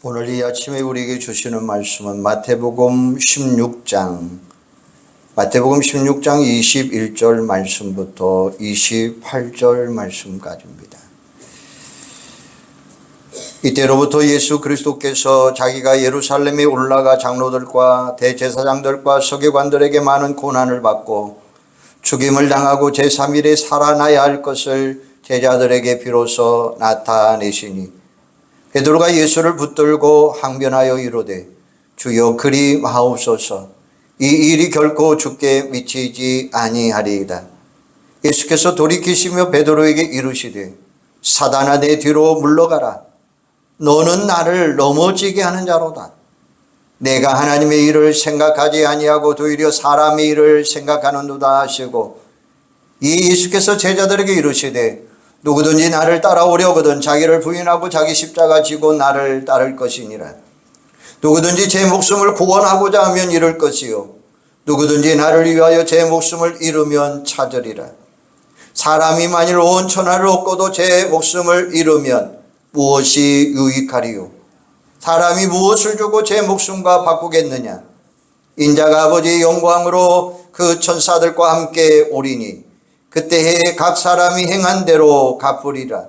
오늘 이 아침에 우리에게 주시는 말씀은 마태복음 16장 21절 말씀부터 28절 말씀까지입니다. 이때로부터 예수 그리스도께서 자기가 예루살렘에 올라가 장로들과 대제사장들과 서기관들에게 많은 고난을 받고 죽임을 당하고 제3일에 살아나야 할 것을 제자들에게 비로소 나타내시니 베드로가 예수를 붙들고 항변하여 이르되 주여 그리 마옵소서 이 일이 결코 주께 미치지 아니하리이다. 예수께서 돌이키시며 베드로에게 이르시되 사단아 내 뒤로 물러가라. 너는 나를 넘어지게 하는 자로다. 내가 하나님의 일을 생각하지 아니하고 도리어 사람의 일을 생각하는도다 하시고 이 예수께서 제자들에게 이르시되 누구든지 나를 따라오려거든 자기를 부인하고 자기 십자가 지고 나를 따를 것이니라. 누구든지 제 목숨을 구원하고자 하면 잃을 것이요 누구든지 나를 위하여 제 목숨을 잃으면 찾으리라. 사람이 만일 온 천하를 얻고도 제 목숨을 잃으면 무엇이 유익하리요? 사람이 무엇을 주고 제 목숨과 바꾸겠느냐? 인자가 아버지의 영광으로 그 천사들과 함께 오리니 그때에 각 사람이 행한 대로 갚으리라.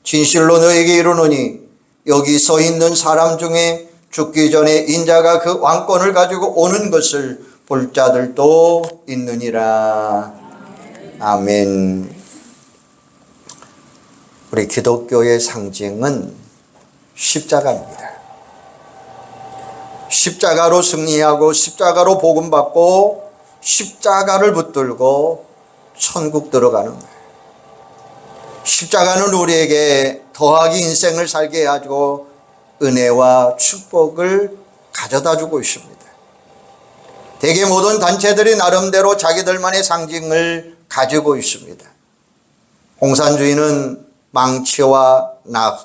진실로 너에게 이르노니 여기 서 있는 사람 중에 죽기 전에 인자가 그 왕권을 가지고 오는 것을 볼 자들도 있느니라. 아멘. 우리 기독교의 상징은 십자가입니다. 십자가로 승리하고 십자가로 복음받고 십자가를 붙들고 천국 들어가는 거예요. 십자가는 우리에게 더하기 인생을 살게 해가지고 은혜와 축복을 가져다 주고 있습니다. 대개 모든 단체들이 나름대로 자기들만의 상징을 가지고 있습니다. 공산주의는 망치와 낫,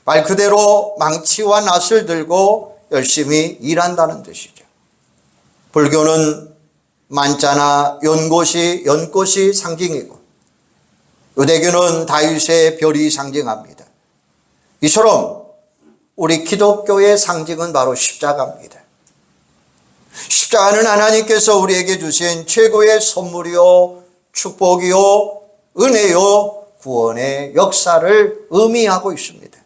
말 그대로 망치와 낫을 들고 열심히 일한다는 뜻이죠. 불교는 만자나 연꽃이 상징이고 유대교는 다윗의 별이 상징합니다. 이처럼 우리 기독교의 상징은 바로 십자가입니다. 십자가는 하나님께서 우리에게 주신 최고의 선물이요 축복이요 은혜요 구원의 역사를 의미하고 있습니다.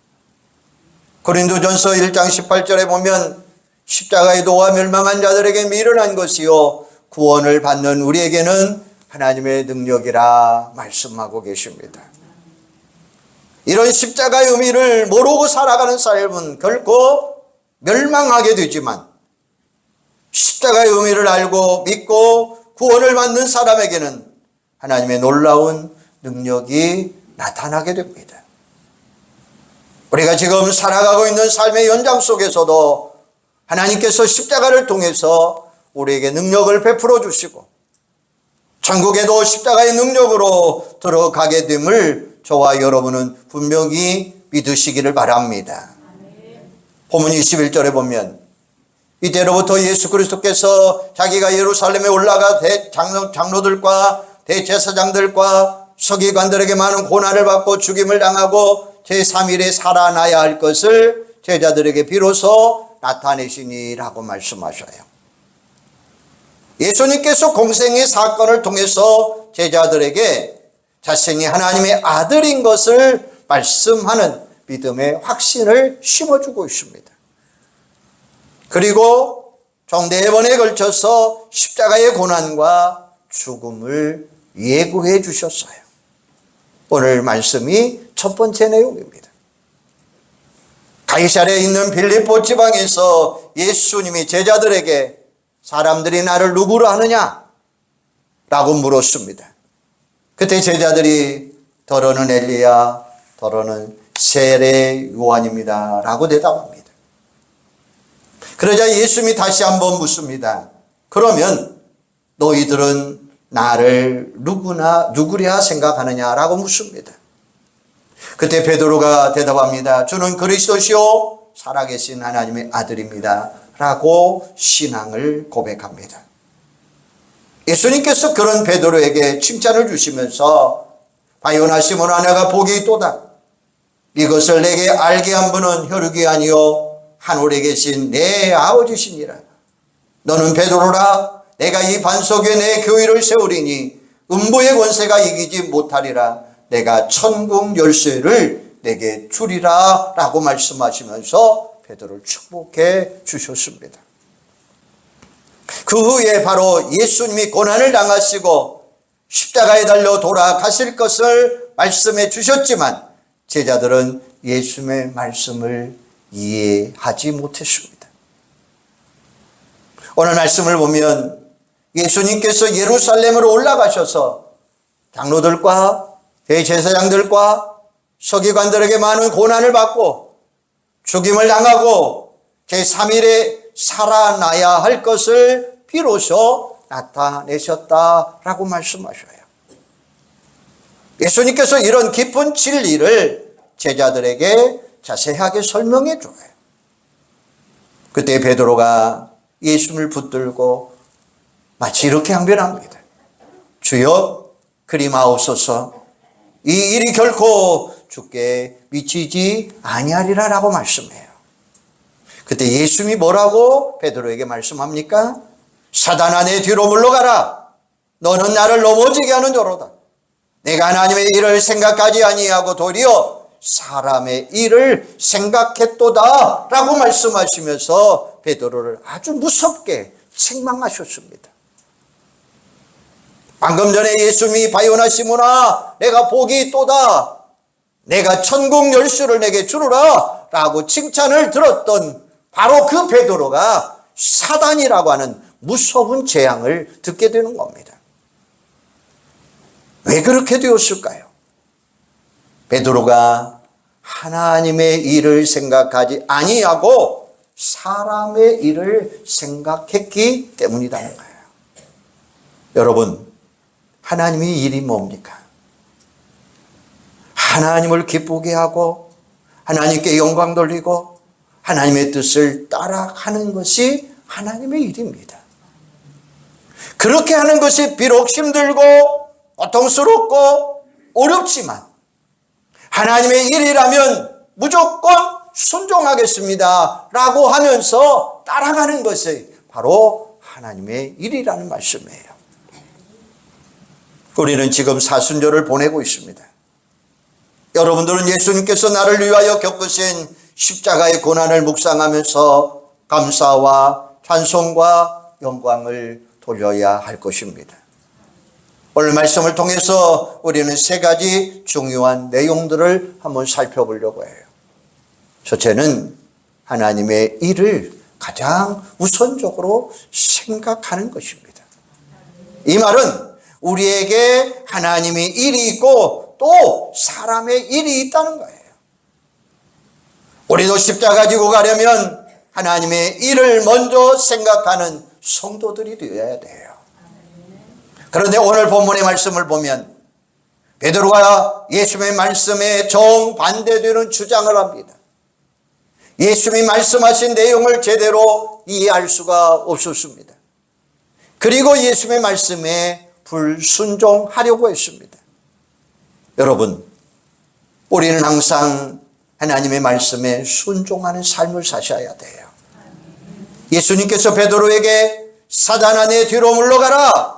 고린도전서 1장 18절에 보면 십자가의 도와 멸망한 자들에게 미련한 것이요 구원을 받는 우리에게는 하나님의 능력이라 말씀하고 계십니다. 이런 십자가의 의미를 모르고 살아가는 삶은 결코 멸망하게 되지만 십자가의 의미를 알고 믿고 구원을 받는 사람에게는 하나님의 놀라운 능력이 나타나게 됩니다. 우리가 지금 살아가고 있는 삶의 연장 속에서도 하나님께서 십자가를 통해서 우리에게 능력을 베풀어 주시고 천국에도 십자가의 능력으로 들어가게 됨을 저와 여러분은 분명히 믿으시기를 바랍니다. 본문 21절에 보면 이때로부터 예수 그리스도께서 자기가 예루살렘에 올라가 장로들과 대제사장들과 서기관들에게 많은 고난을 받고 죽임을 당하고 제3일에 살아나야 할 것을 제자들에게 비로소 나타내시니라고 말씀하셔요. 예수님께서 공생의 사건을 통해서 제자들에게 자신이 하나님의 아들인 것을 말씀하는 믿음의 확신을 심어주고 있습니다. 그리고 총 4번에 걸쳐서 십자가의 고난과 죽음을 예고해 주셨어요. 오늘 말씀이 첫 번째 내용입니다. 가이사랴에 있는 빌립보 지방에서 예수님이 제자들에게 사람들이 나를 누구로 하느냐? 라고 물었습니다. 그때 제자들이 더러는 엘리야, 더러는 세례 요한입니다. 라고 대답합니다. 그러자 예수님이 다시 한번 묻습니다. 그러면 너희들은 나를 누구랴 생각하느냐? 라고 묻습니다. 그때 베드로가 대답합니다. 주는 그리스도시요 살아계신 하나님의 아들입니다. 라고 신앙을 고백합니다. 예수님께서 그런 베드로에게 칭찬을 주시면서 바요나 시몬아 내가 복이 있도다. 이것을 내게 알게 한 분은 혈육이 아니요 하늘에 계신 내 아버지시니라. 너는 베드로라. 내가 이 반석 위에 내 교회를 세우리니 음부의 권세가 이기지 못하리라. 내가 천국 열쇠를 내게 주리라 라고 말씀하시면서 베드로를 축복해 주셨습니다. 그 후에 바로 예수님이 고난을 당하시고 십자가에 달려 돌아가실 것을 말씀해 주셨지만 제자들은 예수님의 말씀을 이해하지 못했습니다. 오늘 말씀을 보면 예수님께서 예루살렘으로 올라가셔서 장로들과 대제사장들과 서기관들에게 많은 고난을 받고 죽임을 당하고 제3일에 살아나야 할 것을 비로소 나타내셨다라고 말씀하셔요. 예수님께서 이런 깊은 진리를 제자들에게 자세하게 설명해 줘요. 그때 베드로가 예수님을 붙들고 마치 이렇게 항변합니다. 주여 그리 마옵소서. 이 일이 결코 주께 미치지 아니하리라 라고 말씀해요. 그때 예수님이 뭐라고 베드로에게 말씀합니까? 사단아 내 뒤로 물러가라. 너는 나를 넘어지게 하는 자로다. 내가 하나님의 일을 생각하지 아니하고 도리어 사람의 일을 생각했도다 라고 말씀하시면서 베드로를 아주 무섭게 책망하셨습니다. 방금 전에 예수님이 바요나 시몬아 내가 복이 있도다. 내가 천국 열쇠를 내게 주르라 라고 칭찬을 들었던 바로 그 베드로가 사단이라고 하는 무서운 재앙을 듣게 되는 겁니다. 왜 그렇게 되었을까요? 베드로가 하나님의 일을 생각하지 아니하고 사람의 일을 생각했기 때문이라는 거예요. 여러분, 하나님의 일이 뭡니까? 하나님을 기쁘게 하고 하나님께 영광 돌리고 하나님의 뜻을 따라가는 것이 하나님의 일입니다. 그렇게 하는 것이 비록 힘들고 고통스럽고 어렵지만 하나님의 일이라면 무조건 순종하겠습니다 라고 하면서 따라가는 것이 바로 하나님의 일이라는 말씀이에요. 우리는 지금 사순절을 보내고 있습니다. 여러분들은 예수님께서 나를 위하여 겪으신 십자가의 고난을 묵상하면서 감사와 찬송과 영광을 돌려야 할 것입니다. 오늘 말씀을 통해서 우리는 세 가지 중요한 내용들을 한번 살펴보려고 해요. 첫째는 하나님의 일을 가장 우선적으로 생각하는 것입니다. 이 말은 우리에게 하나님의 일이 있고 또 사람의 일이 있다는 거예요. 우리도 십자가 지고 가려면 하나님의 일을 먼저 생각하는 성도들이 되어야 돼요. 그런데 오늘 본문의 말씀을 보면 베드로가 예수님의 말씀에 정반대되는 주장을 합니다. 예수님이 말씀하신 내용을 제대로 이해할 수가 없었습니다. 그리고 예수님의 말씀에 불순종하려고 했습니다. 여러분, 우리는 항상 하나님의 말씀에 순종하는 삶을 사셔야 돼요. 예수님께서 베드로에게 사단아 내 뒤로 물러가라.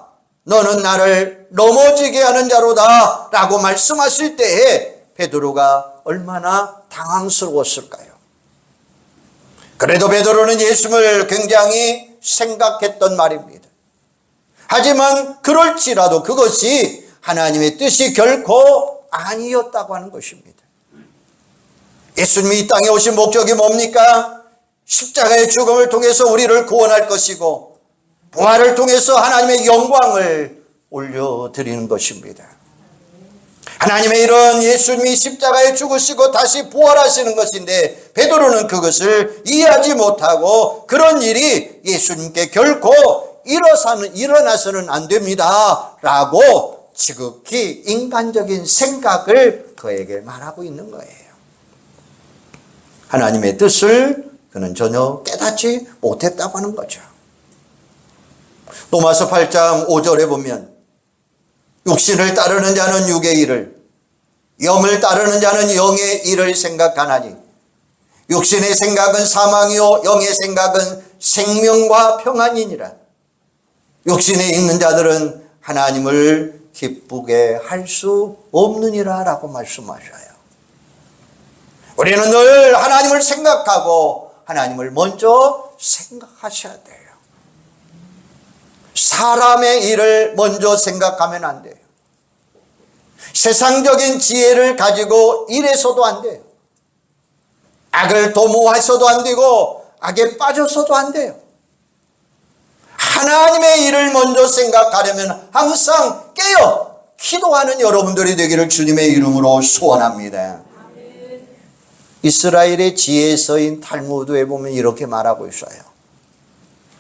너는 나를 넘어지게 하는 자로다 라고 말씀하실 때에 베드로가 얼마나 당황스러웠을까요? 그래도 베드로는 예수님을 굉장히 생각했던 말입니다. 하지만 그럴지라도 그것이 하나님의 뜻이 결코 아니었다고 하는 것입니다. 예수님이 이 땅에 오신 목적이 뭡니까? 십자가의 죽음을 통해서 우리를 구원할 것이고 부활을 통해서 하나님의 영광을 올려드리는 것입니다. 하나님의 일은 예수님이 십자가에 죽으시고 다시 부활하시는 것인데 베드로는 그것을 이해하지 못하고 그런 일이 예수님께 결코 일어나서는 안 됩니다 라고 지극히 인간적인 생각을 그에게 말하고 있는 거예요. 하나님의 뜻을 그는 전혀 깨닫지 못했다고 하는 거죠. 로마서 8장 5절에 보면 육신을 따르는 자는 육의 일을 영을 따르는 자는 영의 일을 생각하나니 육신의 생각은 사망이요 영의 생각은 생명과 평안이니라. 육신에 있는 자들은 하나님을 기쁘게 할 수 없느니라 라고 말씀하셔요. 우리는 늘 하나님을 생각하고 하나님을 먼저 생각하셔야 돼요. 사람의 일을 먼저 생각하면 안 돼요. 세상적인 지혜를 가지고 일해서도 안 돼요. 악을 도모해서도 안 되고 악에 빠져서도 안 돼요. 하나님의 일을 먼저 생각하려면 항상 깨어 기도하는 여러분들이 되기를 주님의 이름으로 소원합니다. 이스라엘의 지혜서인 탈무드에 보면 이렇게 말하고 있어요.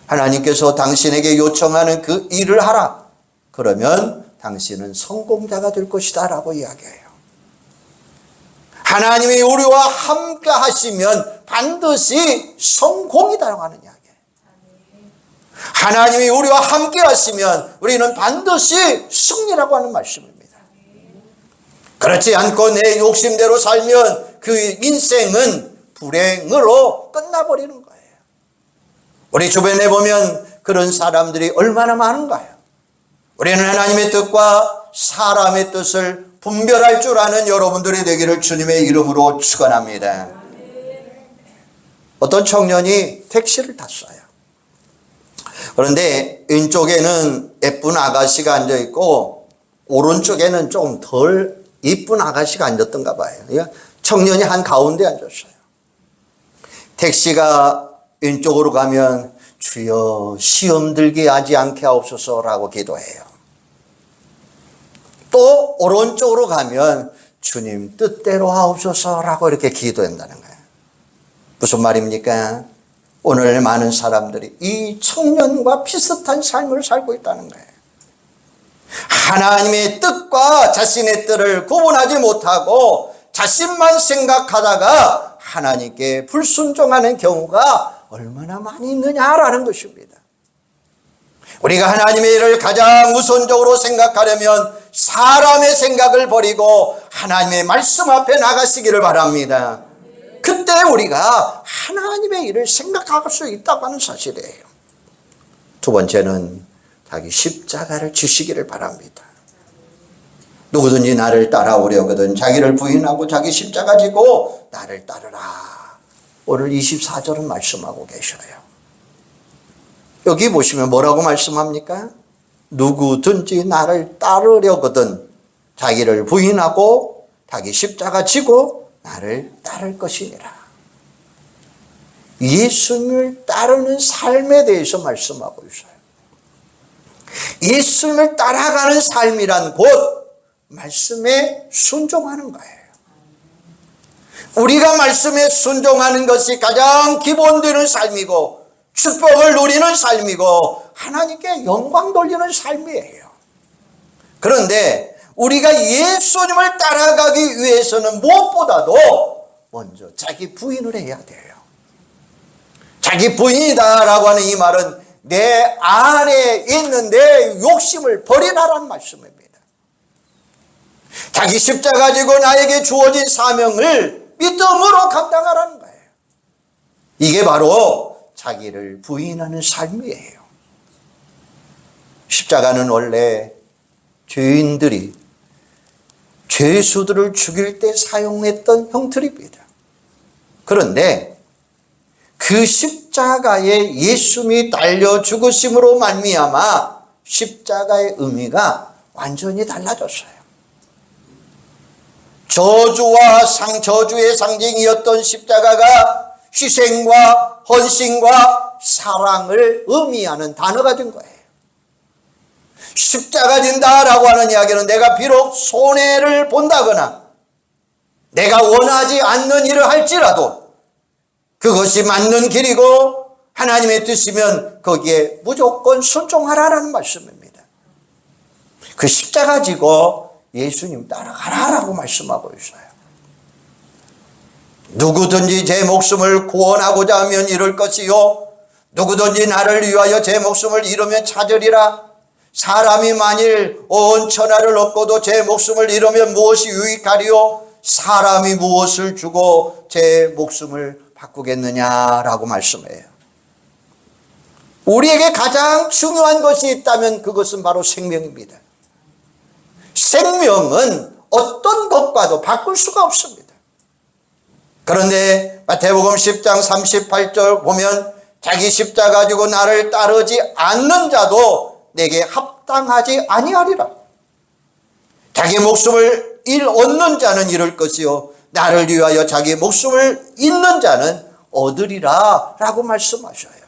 하나님께서 당신에게 요청하는 그 일을 하라. 그러면 당신은 성공자가 될 것이다 라고 이야기해요. 하나님이 우리와 함께 하시면 반드시 성공이다라고 하는 이야기예요. 하나님이 우리와 함께 하시면 우리는 반드시 승리라고 하는 말씀입니다. 그렇지 않고 내 욕심대로 살면 그 인생은 불행으로 끝나버리는 거예요. 우리 주변에 보면 그런 사람들이 얼마나 많은가요? 우리는 하나님의 뜻과 사람의 뜻을 분별할 줄 아는 여러분들이 되기를 주님의 이름으로 축원합니다. 어떤 청년이 택시를 탔어요. 그런데 왼쪽에는 예쁜 아가씨가 앉아있고 오른쪽에는 좀 덜 예쁜 아가씨가 앉았던가 봐요. 청년이 한가운데 앉았어요. 택시가 왼쪽으로 가면 주여 시험 들게 하지 않게 하옵소서라고 기도해요. 또 오른쪽으로 가면 주님 뜻대로 하옵소서라고 이렇게 기도한다는 거예요. 무슨 말입니까? 오늘 많은 사람들이 이 청년과 비슷한 삶을 살고 있다는 거예요. 하나님의 뜻과 자신의 뜻을 구분하지 못하고 자신만 생각하다가 하나님께 불순종하는 경우가 얼마나 많이 있느냐라는 것입니다. 우리가 하나님의 일을 가장 우선적으로 생각하려면 사람의 생각을 버리고 하나님의 말씀 앞에 나가시기를 바랍니다. 그때 우리가 하나님의 일을 생각할 수 있다고 하는 사실이에요. 두 번째는 자기 십자가를 지시기를 바랍니다. 누구든지 나를 따라오려거든 자기를 부인하고 자기 십자가 지고 나를 따르라. 오늘 24절은 말씀하고 계셔요. 여기 보시면 뭐라고 말씀합니까? 누구든지 나를 따르려거든 자기를 부인하고 자기 십자가 지고 나를 따를 것이니라. 예수님을 따르는 삶에 대해서 말씀하고 있어요. 예수님을 따라가는 삶이란 곧 말씀에 순종하는 거예요. 우리가 말씀에 순종하는 것이 가장 기본되는 삶이고 축복을 누리는 삶이고 하나님께 영광 돌리는 삶이에요. 그런데 우리가 예수님을 따라가기 위해서는 무엇보다도 먼저 자기 부인을 해야 돼요. 자기 부인이다라고 하는 이 말은 내 안에 있는 내 욕심을 버리라라는 말씀입니다. 자기 십자가 지고 나에게 주어진 사명을 믿음으로 감당하라는 거예요. 이게 바로 자기를 부인하는 삶이에요. 십자가는 원래 죄인들이 죄수들을 죽일 때 사용했던 형틀입니다. 그런데 그 십자가에 예수님이 달려 죽으심으로 말미암아 십자가의 의미가 완전히 달라졌어요. 저주의 상징이었던 십자가가 희생과 헌신과 사랑을 의미하는 단어가 된 거예요. 십자가 진다라고 하는 이야기는 내가 비록 손해를 본다거나 내가 원하지 않는 일을 할지라도 그것이 맞는 길이고 하나님의 뜻이면 거기에 무조건 순종하라는 말씀입니다. 그 십자가 지고 예수님 따라가라라고 말씀하고 있어요. 누구든지 제 목숨을 구원하고자 하면 이룰 것이요 누구든지 나를 위하여 제 목숨을 잃으면 찾으리라. 사람이 만일 온 천하를 얻고도 제 목숨을 잃으면 무엇이 유익하리요? 사람이 무엇을 주고 제 목숨을 바꾸겠느냐라고 말씀해요. 우리에게 가장 중요한 것이 있다면 그것은 바로 생명입니다. 생명은 어떤 것과도 바꿀 수가 없습니다. 그런데 마태복음 10장 38절 보면 자기 십자가 지고 나를 따르지 않는 자도 내게 합당하지 아니하리라. 자기 목숨을 얻는 자는 잃을 것이요 나를 위하여 자기 목숨을 잃는 자는 얻으리라 라고 말씀하셔요.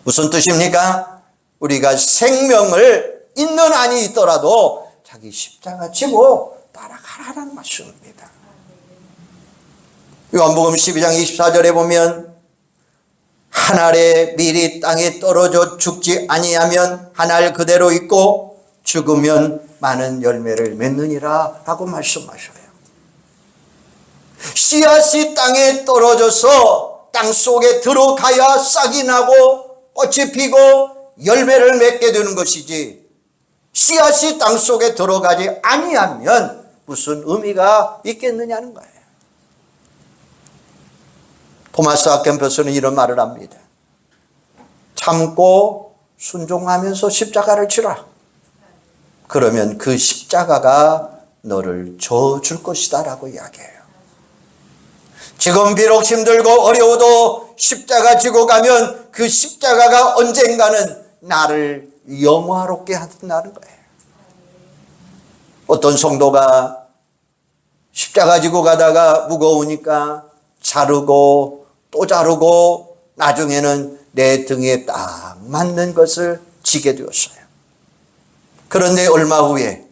무슨 뜻입니까? 우리가 생명을 잃는 한이 있더라도 자기 십자가 지고 따라가라는 말씀입니다. 요한복음 12장 24절에 보면 한 알의 밀이 땅에 떨어져 죽지 아니하면 한 알 그대로 있고 죽으면 많은 열매를 맺느니라 라고 말씀하셔요. 씨앗이 땅에 떨어져서 땅 속에 들어가야 싹이 나고 꽃이 피고 열매를 맺게 되는 것이지, 씨앗이 땅 속에 들어가지 아니하면 무슨 의미가 있겠느냐는 거예요. 토마스 아켄퍼스는 이런 말을 합니다. 참고 순종하면서 십자가를 치라. 그러면 그 십자가가 너를 저어줄 것이다 라고 이야기해요. 지금 비록 힘들고 어려워도 십자가 지고 가면 그 십자가가 언젠가는 나를 영화롭게 한다는 거예요. 어떤 성도가 십자가 지고 가다가 무거우니까 자르고 또 자르고 나중에는 내 등에 딱 맞는 것을 지게 되었어요. 그런데 얼마 후에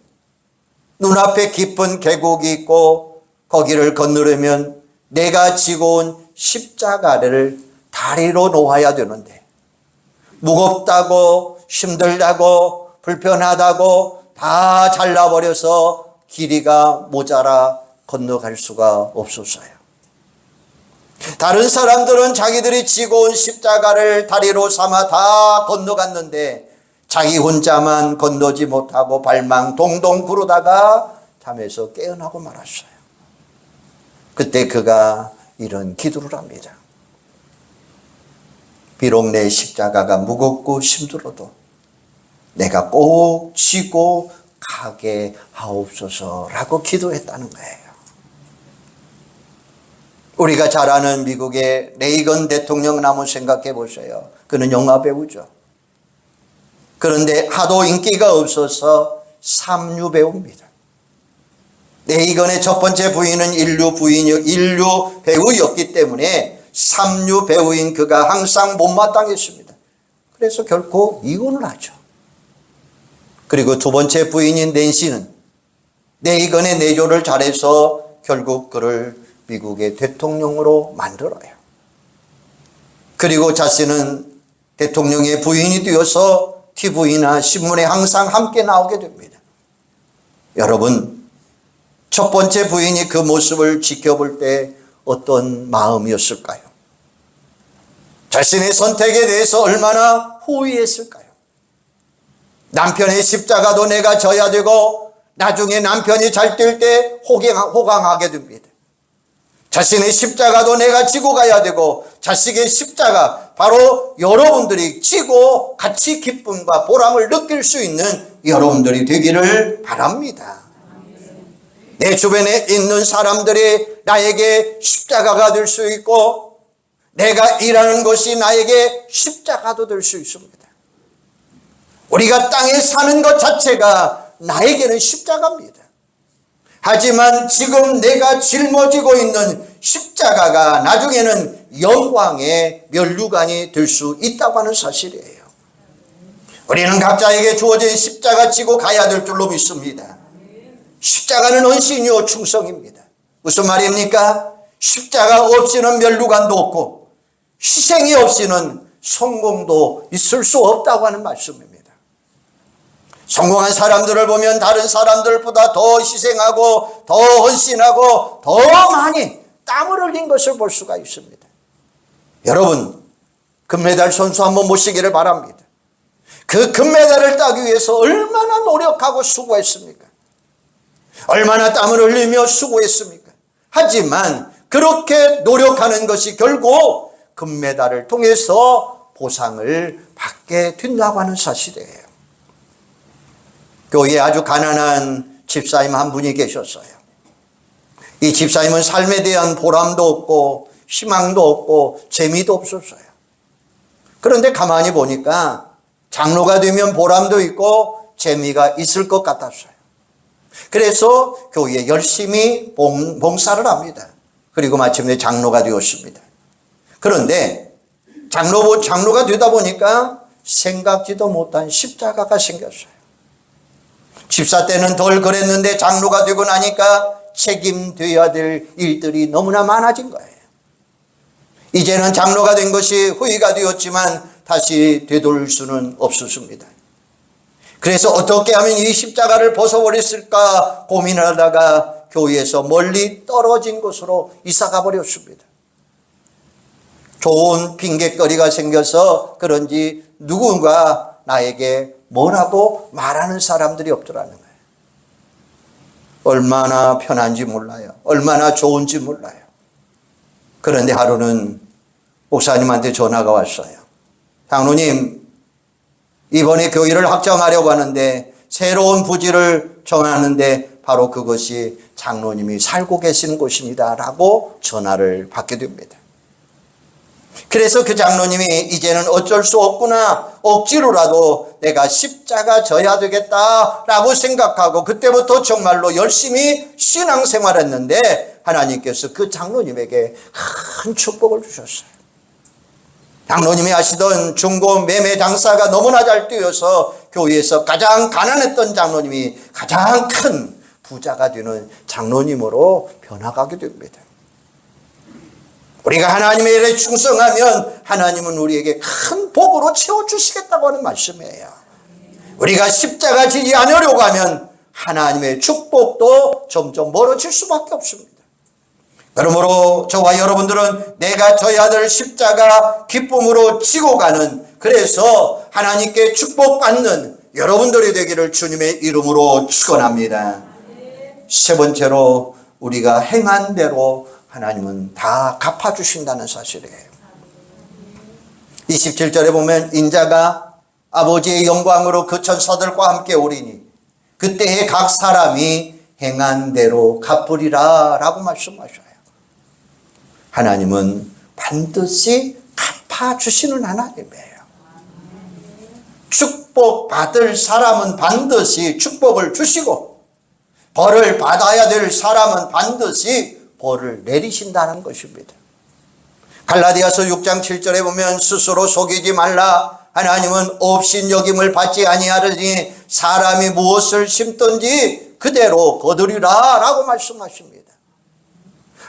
눈앞에 깊은 계곡이 있고 거기를 건너려면 내가 지고 온 십자가를 다리로 놓아야 되는데 무겁다고 힘들다고 불편하다고 다 잘라버려서 길이가 모자라 건너갈 수가 없었어요. 다른 사람들은 자기들이 지고 온 십자가를 다리로 삼아 다 건너갔는데 자기 혼자만 건너지 못하고 발망 동동 구르다가 잠에서 깨어나고 말았어요. 그때 그가 이런 기도를 합니다. 비록 내 십자가가 무겁고 힘들어도 내가 꼭 지고 가게 하옵소서라고 기도했다는 거예요. 우리가 잘 아는 미국의 레이건 대통령 한번 생각해 보세요. 그는 영화 배우죠. 그런데 하도 인기가 없어서 삼류 배우입니다. 레이건의 첫 번째 부인은 인류 배우였기 때문에 삼류 배우인 그가 항상 못마땅했습니다. 그래서 결코 이혼을 하죠. 그리고 두 번째 부인인 낸시는 레이건의 내조를 잘해서 결국 그를 미국의 대통령으로 만들어요. 그리고 자신은 대통령의 부인이 되어서 TV나 신문에 항상 함께 나오게 됩니다. 여러분, 첫 번째 부인이 그 모습을 지켜볼 때 어떤 마음이었을까요? 자신의 선택에 대해서 얼마나 후회했을까요? 남편의 십자가도 내가 져야 되고 나중에 남편이 잘 될 때 호강하게 됩니다. 자신의 십자가도 내가 지고 가야 되고 자식의 십자가, 바로 여러분들이 지고 같이 기쁨과 보람을 느낄 수 있는 여러분들이 되기를 바랍니다. 내 주변에 있는 사람들이 나에게 십자가가 될 수 있고 내가 일하는 것이 나에게 십자가도 될 수 있습니다. 우리가 땅에 사는 것 자체가 나에게는 십자가입니다. 하지만 지금 내가 짊어지고 있는 십자가가 나중에는 영광의 면류관이 될 수 있다고 하는 사실이에요. 우리는 각자에게 주어진 십자가 지고 가야 될 줄로 믿습니다. 십자가는 헌신이요 충성입니다. 무슨 말입니까? 십자가 없이는 면류관도 없고 희생이 없이는 성공도 있을 수 없다고 하는 말씀입니다. 성공한 사람들을 보면 다른 사람들보다 더 희생하고 더 헌신하고 더 많이 땀을 흘린 것을 볼 수가 있습니다. 여러분, 금메달 선수 한번 모시기를 바랍니다. 그 금메달을 따기 위해서 얼마나 노력하고 수고했습니까? 얼마나 땀을 흘리며 수고했습니까? 하지만 그렇게 노력하는 것이 결국 금메달을 통해서 보상을 받게 된다고 하는 사실이에요. 교회에 아주 가난한 집사님 한 분이 계셨어요. 이 집사님은 삶에 대한 보람도 없고 희망도 없고 재미도 없었어요. 그런데 가만히 보니까 장로가 되면 보람도 있고 재미가 있을 것 같았어요. 그래서 교회에 열심히 봉사를 합니다. 그리고 마침내 장로가 되었습니다. 그런데 장로가 되다 보니까 생각지도 못한 십자가가 생겼어요. 집사 때는 덜 그랬는데 장로가 되고 나니까 책임져야 될 일들이 너무나 많아진 거예요. 이제는 장로가 된 것이 후회가 되었지만 다시 되돌릴 수는 없었습니다. 그래서 어떻게 하면 이 십자가를 벗어버렸을까 고민을 하다가 교회에서 멀리 떨어진 곳으로 이사가 버렸습니다. 좋은 핑곗거리가 생겨서 그런지 누군가 나에게 뭐라고 말하는 사람들이 없더라는 거예요. 얼마나 편한지 몰라요. 얼마나 좋은지 몰라요. 그런데 하루는 목사님한테 전화가 왔어요. 장로님, 이번에 교회를 확장하려고 하는데 새로운 부지를 정하는데 바로 그것이 장로님이 살고 계시는 곳입니다 라고 전화를 받게 됩니다. 그래서 그 장로님이 이제는 어쩔 수 없구나, 억지로라도 내가 십자가 져야 되겠다라고 생각하고 그때부터 정말로 열심히 신앙생활했는데 하나님께서 그 장로님에게 큰 축복을 주셨어요. 장로님이 하시던 중고 매매 장사가 너무나 잘 되어서 교회에서 가장 가난했던 장로님이 가장 큰 부자가 되는 장로님으로 변화가게 됩니다. 우리가 하나님의 일에 충성하면 하나님은 우리에게 큰 복으로 채워주시겠다고 하는 말씀이에요. 우리가 십자가 지지 않으려고 하면 하나님의 축복도 점점 멀어질 수밖에 없습니다. 그러므로 저와 여러분들은 내가 져야 될 십자가 기쁨으로 지고 가는, 그래서 하나님께 축복받는 여러분들이 되기를 주님의 이름으로 축원합니다. 세 번째로 우리가 행한 대로 하나님은 다 갚아주신다는 사실이에요. 27절에 보면 인자가 아버지의 영광으로 그 천사들과 함께 오리니 그때에 각 사람이 행한 대로 갚으리라 라고 말씀하셔요. 하나님은 반드시 갚아주시는 하나님이에요. 축복받을 사람은 반드시 축복을 주시고 벌을 받아야 될 사람은 반드시 벌을 내리신다는 것입니다. 갈라디아서 6장 7절에 보면 스스로 속이지 말라. 하나님은 업신여김을 받지 아니하리니 사람이 무엇을 심든지 그대로 거두리라 라고 말씀하십니다.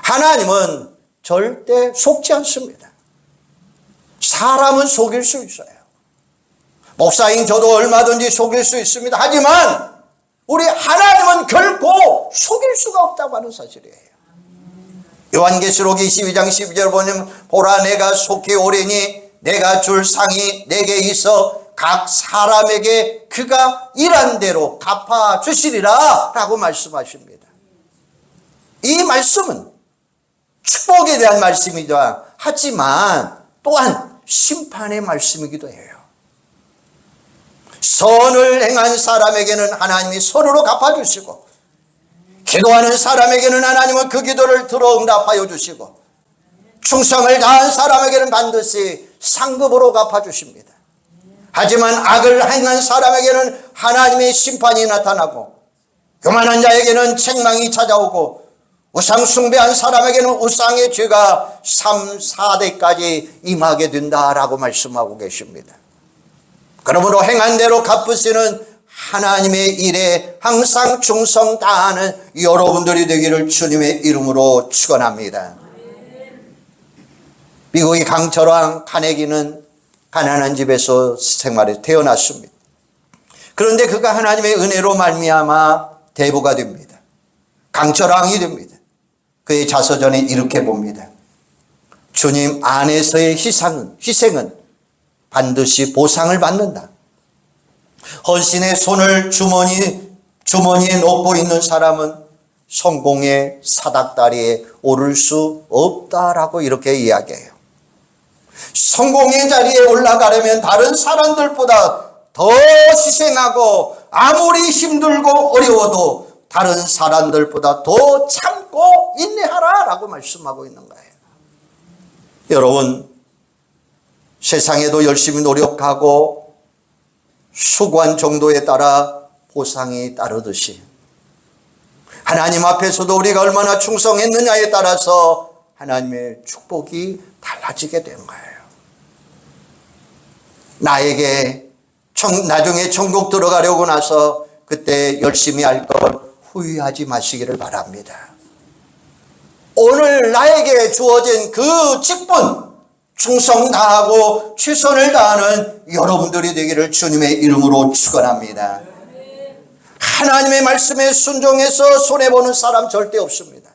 하나님은 절대 속지 않습니다. 사람은 속일 수 있어요. 목사인 저도 얼마든지 속일 수 있습니다. 하지만 우리 하나님은 결코 속일 수가 없다고 하는 사실이에요. 요한계시록 22장 12절 보면 보라 내가 속히 오리니 내가 줄 상이 내게 있어 각 사람에게 그가 일한 대로 갚아주시리라 라고 말씀하십니다. 이 말씀은 축복에 대한 말씀이다 하지만 또한 심판의 말씀이기도 해요. 선을 행한 사람에게는 하나님이 선으로 갚아주시고 기도하는 사람에게는 하나님은 그 기도를 들어 응답하여 주시고 충성을 다한 사람에게는 반드시 상급으로 갚아주십니다. 하지만 악을 행한 사람에게는 하나님의 심판이 나타나고 교만한 자에게는 책망이 찾아오고 우상 숭배한 사람에게는 우상의 죄가 3, 4대까지 임하게 된다라고 말씀하고 계십니다. 그러므로 행한 대로 갚으시는 하나님의 일에 항상 충성 다하는 여러분들이 되기를 주님의 이름으로 축원합니다. 미국의 강철왕 카네기는 가난한 집에서 생활에 태어났습니다. 그런데 그가 하나님의 은혜로 말미암아 대부가 됩니다. 강철왕이 됩니다. 그의 자서전에 이렇게 봅니다. 주님 안에서의 희생은 반드시 보상을 받는다. 헌신의 손을 주머니에 넣고 있는 사람은 성공의 사닥다리에 오를 수 없다라고 이렇게 이야기해요. 성공의 자리에 올라가려면 다른 사람들보다 더 희생하고 아무리 힘들고 어려워도 다른 사람들보다 더 참고 인내하라라고 말씀하고 있는 거예요. 여러분, 세상에도 열심히 노력하고 수고한 정도에 따라 보상이 따르듯이 하나님 앞에서도 우리가 얼마나 충성했느냐에 따라서 하나님의 축복이 달라지게 된 거예요. 나에게 나중에 천국 들어가려고 나서 그때 열심히 할 걸 후회하지 마시기를 바랍니다. 오늘 나에게 주어진 그 직분, 충성 다하고 최선을 다하는 여러분들이 되기를 주님의 이름으로 축원합니다. 하나님의 말씀에 순종해서 손해보는 사람 절대 없습니다.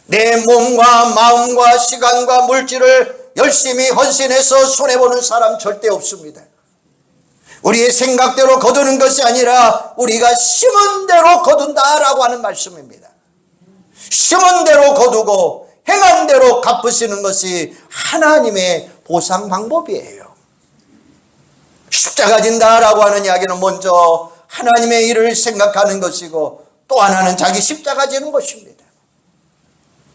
내 몸과 마음과 시간과 물질을 열심히 헌신해서 손해보는 사람 절대 없습니다. 우리의 생각대로 거두는 것이 아니라 우리가 심은 대로 거둔다라고 하는 말씀입니다. 심은 대로 거두고 행한 대로 갚으시는 것이 하나님의 보상 방법이에요. 십자가 진다라고 하는 이야기는 먼저 하나님의 일을 생각하는 것이고 또 하나는 자기 십자가 지는 것입니다.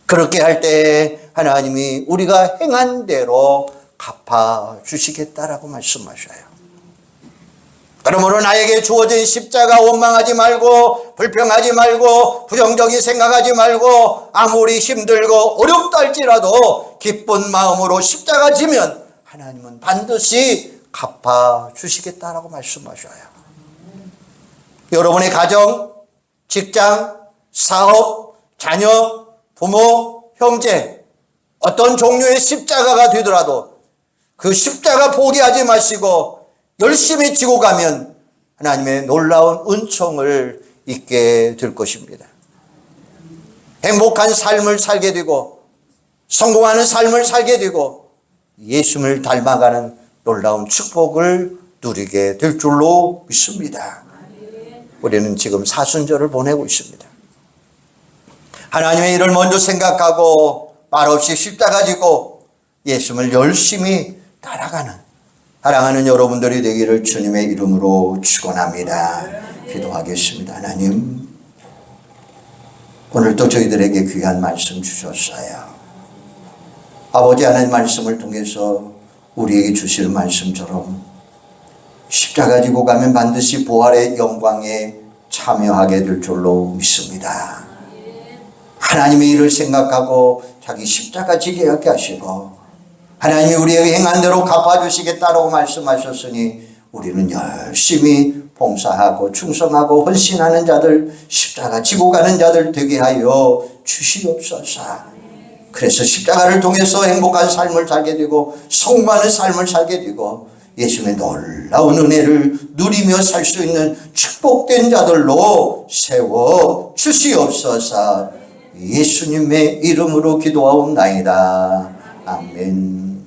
그렇게 할 때 하나님이 우리가 행한 대로 갚아주시겠다라고 말씀하셔요. 그러므로 나에게 주어진 십자가 원망하지 말고 불평하지 말고 부정적인 생각하지 말고 아무리 힘들고 어렵다 할지라도 기쁜 마음으로 십자가 지면 하나님은 반드시 갚아주시겠다라고 말씀하셔요. 여러분의 가정, 직장, 사업, 자녀, 부모, 형제 어떤 종류의 십자가가 되더라도 그 십자가 포기하지 마시고 열심히 지고 가면 하나님의 놀라운 은총을 잊게 될 것입니다. 행복한 삶을 살게 되고 성공하는 삶을 살게 되고 예수님을 닮아가는 놀라운 축복을 누리게 될 줄로 믿습니다. 우리는 지금 사순절을 보내고 있습니다. 하나님의 일을 먼저 생각하고 말없이 십자가 지고 예수님을 열심히 따라가는 사랑하는 여러분들이 되기를 주님의 이름으로 축원합니다. 기도하겠습니다. 하나님, 오늘도 저희들에게 귀한 말씀 주셨어요. 아버지 하나님 말씀을 통해서 우리에게 주시는 말씀처럼 십자가 지고 가면 반드시 부활의 영광에 참여하게 될 줄로 믿습니다. 하나님의 일을 생각하고 자기 십자가 지게 하시고 하나님이 우리에게 행한 대로 갚아주시겠다고 말씀하셨으니 우리는 열심히 봉사하고 충성하고 헌신하는 자들, 십자가 지고 가는 자들 되게 하여 주시옵소서. 그래서 십자가를 통해서 행복한 삶을 살게 되고 성공하는 삶을 살게 되고 예수님의 놀라운 은혜를 누리며 살 수 있는 축복된 자들로 세워 주시옵소서. 예수님의 이름으로 기도하옵나이다. 아멘.